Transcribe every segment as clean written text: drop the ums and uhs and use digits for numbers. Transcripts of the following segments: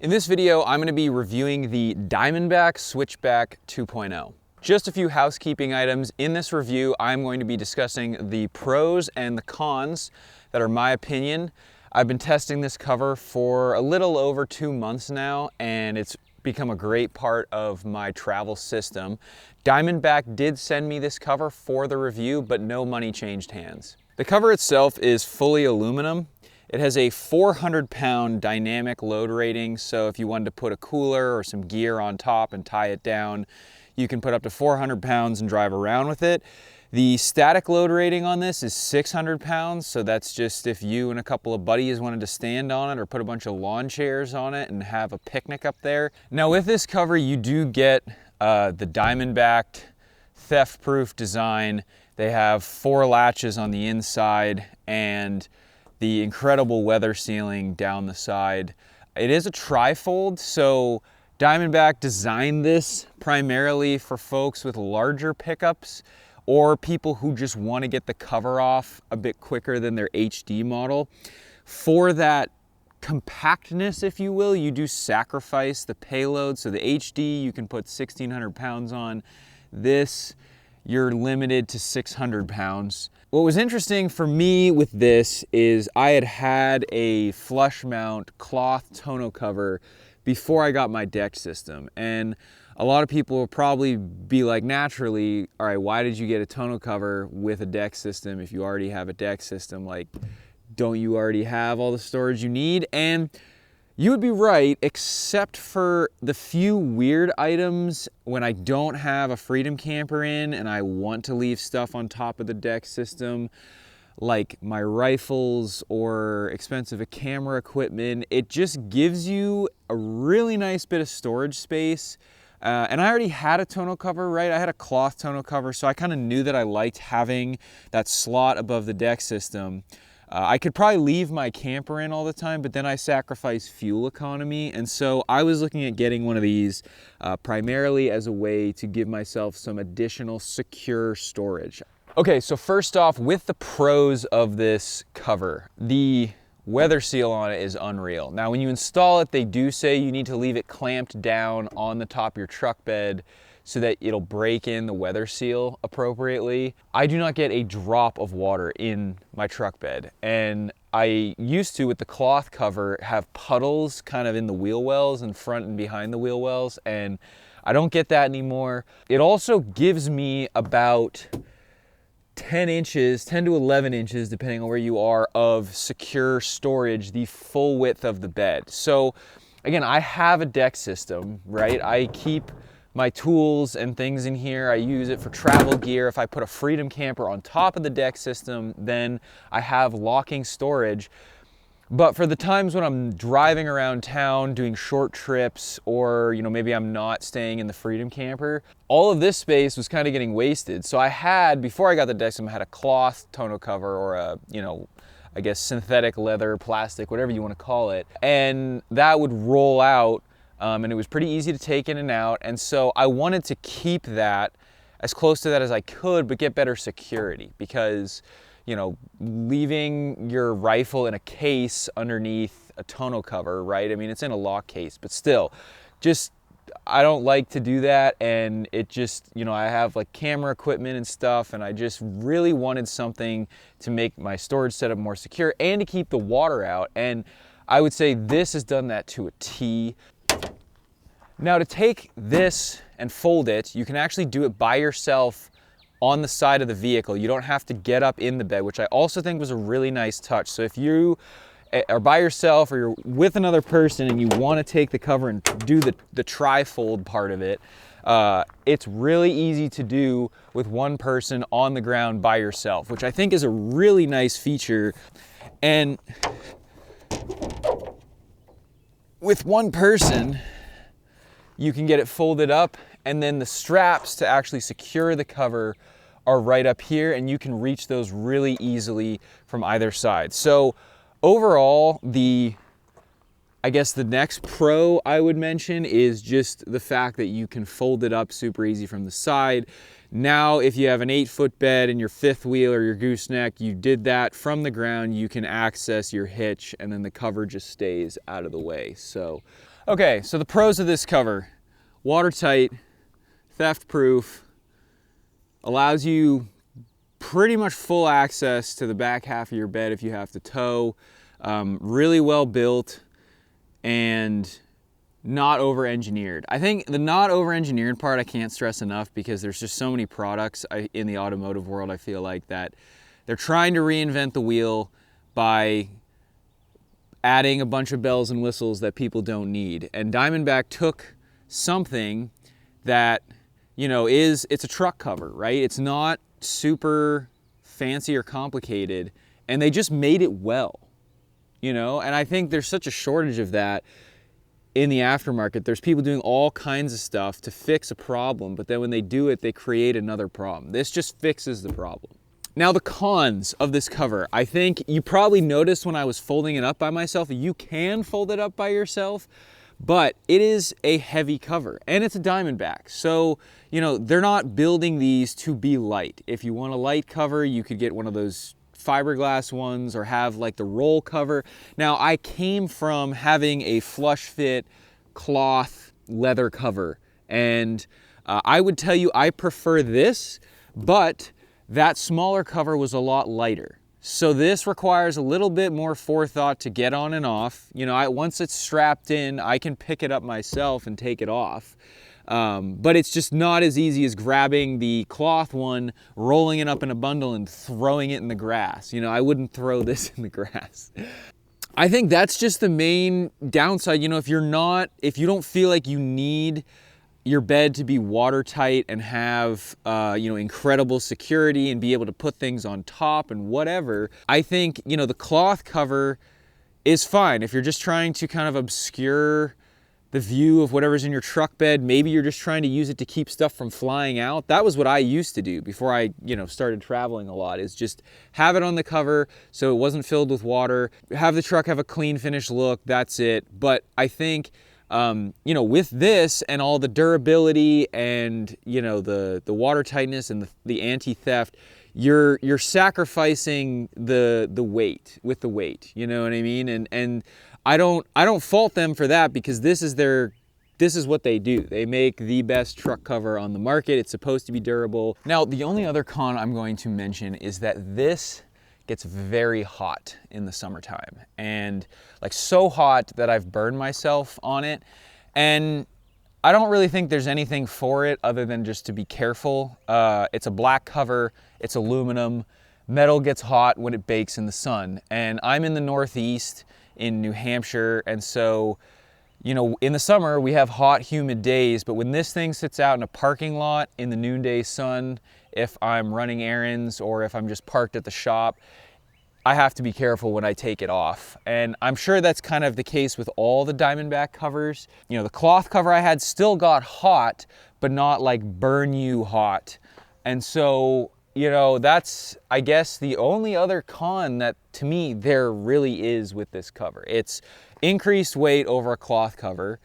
In this video, I'm going to be reviewing the Diamondback Switchback 2.0. Just a few housekeeping items. In this review, I'm going to be discussing the pros and the cons that are my opinion. I've been testing this cover for a little over 2 months now, and it's become a great part of my travel system. Diamondback did send me this cover for the review, but no money changed hands. The cover itself is fully aluminum. It has a 400-pound dynamic load rating, so if you wanted to put a cooler or some gear on top and tie it down, you can put up to 400 pounds and drive around with it. The static load rating on this is 600 pounds, so that's just if you and a couple of buddies wanted to stand on it or put a bunch of lawn chairs on it and have a picnic up there. Now with this cover, you do get the Diamondback theft-proof design. They have 4 latches on the inside and the incredible weather sealing down the side. It is a tri-fold, so Diamondback designed this primarily for folks with larger pickups or people who just want to get the cover off a bit quicker than their HD model. For that compactness, if you will, you do sacrifice the payload. So the HD, you can put 1,600 pounds on. This, you're limited to 600 pounds. What was interesting for me with this is I had a flush mount cloth tonneau cover before I got my deck system. And a lot of people will probably be like, naturally, all right, why did you get a tonneau cover with a deck system if you already have a deck system? Like, don't you already have all the storage you need? And you would be right, except for the few weird items when I don't have a Freedom Camper in and I want to leave stuff on top of the deck system, like my rifles or expensive camera equipment. It just gives you a really nice bit of storage space. And I already had a tonneau cover, right? I had a cloth tonneau cover, so I kind of knew that I liked having that slot above the deck system. I could probably leave my camper in all the time, but then I sacrifice fuel economy. And so I was looking at getting one of these primarily as a way to give myself some additional secure storage. Okay, so first off, with the pros of this cover, the weather seal on it is unreal. Now, when you install it, they do say you need to leave it clamped down on the top of your truck bed so that it'll break in the weather seal appropriately. I do not get a drop of water in my truck bed, and I used to, with the cloth cover, have puddles kind of in the wheel wells and front and behind the wheel wells, and I don't get that anymore. It also gives me about 10 to 11 inches, depending on where you are, of secure storage, the full width of the bed. So again, I have a deck system, right? I keep my tools and things in here. I use it for travel gear. If I put a Freedom Camper on top of the deck system, then I have locking storage. But for the times when I'm driving around town, doing short trips, or maybe I'm not staying in the Freedom Camper, all of this space was kind of getting wasted. So I had, before I got the deck system, I had a cloth tonneau cover or a, I guess synthetic leather, plastic, whatever you want to call it. And that would roll out. And it was pretty easy to take in and out. And so I wanted to keep that as close to that as I could, but get better security, because, leaving your rifle in a case underneath a tonneau cover, right? I mean, it's in a lock case, but still, I don't like to do that. And it just, I have like camera equipment and stuff, and I just really wanted something to make my storage setup more secure and to keep the water out. And I would say this has done that to a T. Now, to take this and fold it, you can actually do it by yourself on the side of the vehicle. You don't have to get up in the bed, which I also think was a really nice touch. So if you are by yourself or you're with another person and you want to take the cover and do the tri-fold part of it, it's really easy to do with one person on the ground by yourself, which I think is a really nice feature. And with one person, you can get it folded up, and then the straps to actually secure the cover are right up here, and you can reach those really easily from either side. So overall, I guess the next pro I would mention is just the fact that you can fold it up super easy from the side. Now, if you have an 8-foot bed and your fifth wheel or your gooseneck, you did that from the ground, you can access your hitch and then the cover just stays out of the way. So Okay, so the pros of this cover: watertight, theft proof, allows you pretty much full access to the back half of your bed if you have to tow, really well built, and not over-engineered. I think the not over-engineered part I can't stress enough, because there's just so many products in the automotive world, I feel like, that they're trying to reinvent the wheel by adding a bunch of bells and whistles that people don't need. And Diamondback took something that, you know, it's a truck cover, right? It's not super fancy or complicated, and they just made it well, you know? And I think there's such a shortage of that in the aftermarket. There's people doing all kinds of stuff to fix a problem, but then when they do it, they create another problem. This just fixes the problem. Now, the cons of this cover. I think you probably noticed when I was folding it up by myself, you can fold it up by yourself, but it is a heavy cover, and it's a Diamondback. So, you know, they're not building these to be light. If you want a light cover, you could get one of those fiberglass ones or have like the roll cover. Now, I came from having a flush fit cloth leather cover, and I would tell you I prefer this, but that smaller cover was a lot lighter. So this requires a little bit more forethought to get on and off. You know, once it's strapped in, I can pick it up myself and take it off. But it's just not as easy as grabbing the cloth one, rolling it up in a bundle and throwing it in the grass. You know, I wouldn't throw this in the grass. I think that's just the main downside. You know, if you don't feel like you need your bed to be watertight and have, you know, incredible security and be able to put things on top and whatever, I think, you know, the cloth cover is fine. If you're just trying to kind of obscure the view of whatever's in your truck bed, maybe you're just trying to use it to keep stuff from flying out. That was what I used to do before I, you know, started traveling a lot, is just have it on the cover so it wasn't filled with water, have the truck have a clean finished look, that's it. But I think, you know, with this and all the durability and, you know, the water tightness and the anti-theft, you're sacrificing the weight with the weight, you know what I mean? And I don't fault them for that, because this is what they do. They make the best truck cover on the market. It's supposed to be durable. Now, the only other con I'm going to mention is that this gets very hot in the summertime, and like so hot that I've burned myself on it. And I don't really think there's anything for it other than just to be careful. It's a black cover, it's aluminum, metal gets hot when it bakes in the sun. And I'm in the Northeast in New Hampshire, and so, you know, in the summer we have hot, humid days, but when this thing sits out in a parking lot in the noonday sun, if I'm running errands or if I'm just parked at the shop, I have to be careful when I take it off. And I'm sure that's kind of the case with all the Diamondback covers. You know, the cloth cover I had still got hot, but not like burn you hot. And so, you know, that's, I guess, the only other con that to me there really is with this cover. It's increased weight over a cloth cover,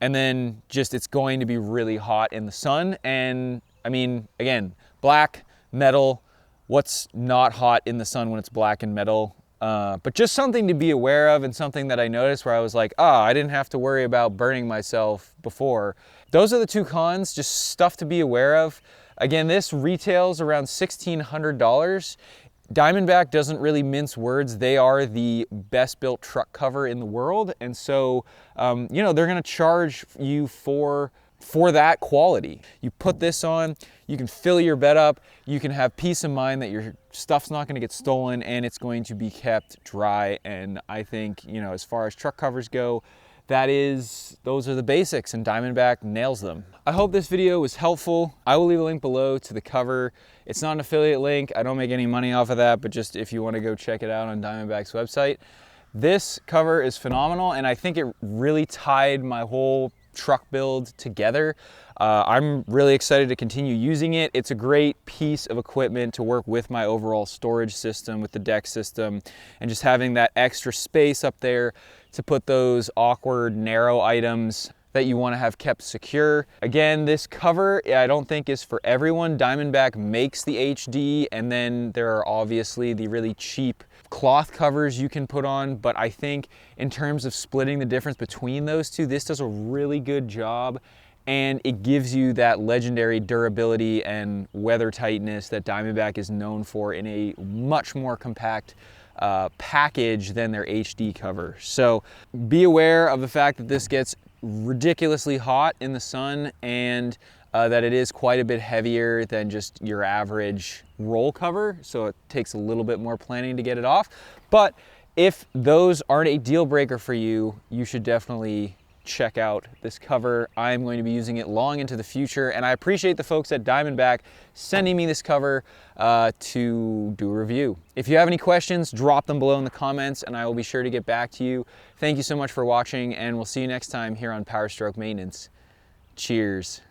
and then just it's going to be really hot in the sun. And I mean, again, black, metal, what's not hot in the sun when it's black and metal? But just something to be aware of, and something that I noticed where I was like, I didn't have to worry about burning myself before. Those are the two cons, just stuff to be aware of. Again, this retails around $1,600. Diamondback doesn't really mince words. They are the best built truck cover in the world. And so, you know, they're gonna charge you for that quality. You put this on, you can fill your bed up, you can have peace of mind that your stuff's not gonna get stolen, and it's going to be kept dry. And I think, you know, as far as truck covers go, those are the basics, and Diamondback nails them. I hope this video was helpful. I will leave a link below to the cover. It's not an affiliate link. I don't make any money off of that, but just if you want to go check it out on Diamondback's website. This cover is phenomenal, and I think it really tied my whole truck build together. I'm really excited to continue using it. It's a great piece of equipment to work with my overall storage system, with the deck system, and just having that extra space up there to put those awkward, narrow items. that you want to have kept secure. Again, this cover I don't think is for everyone. Diamondback makes the HD, and then there are obviously the really cheap cloth covers you can put on, but I think in terms of splitting the difference between those two, this does a really good job, and it gives you that legendary durability and weather tightness that Diamondback is known for in a much more compact package than their HD cover. So be aware of the fact that this gets ridiculously hot in the sun, and that it is quite a bit heavier than just your average roll cover, so it takes a little bit more planning to get it off. But if those aren't a deal breaker for you, you should definitely check out this cover. I'm going to be using it long into the future, and I appreciate the folks at Diamondback sending me this cover to do a review. If you have any questions, drop them below in the comments and I will be sure to get back to you. Thank you so much for watching, and we'll see you next time here on Power Stroke Maintenance. Cheers.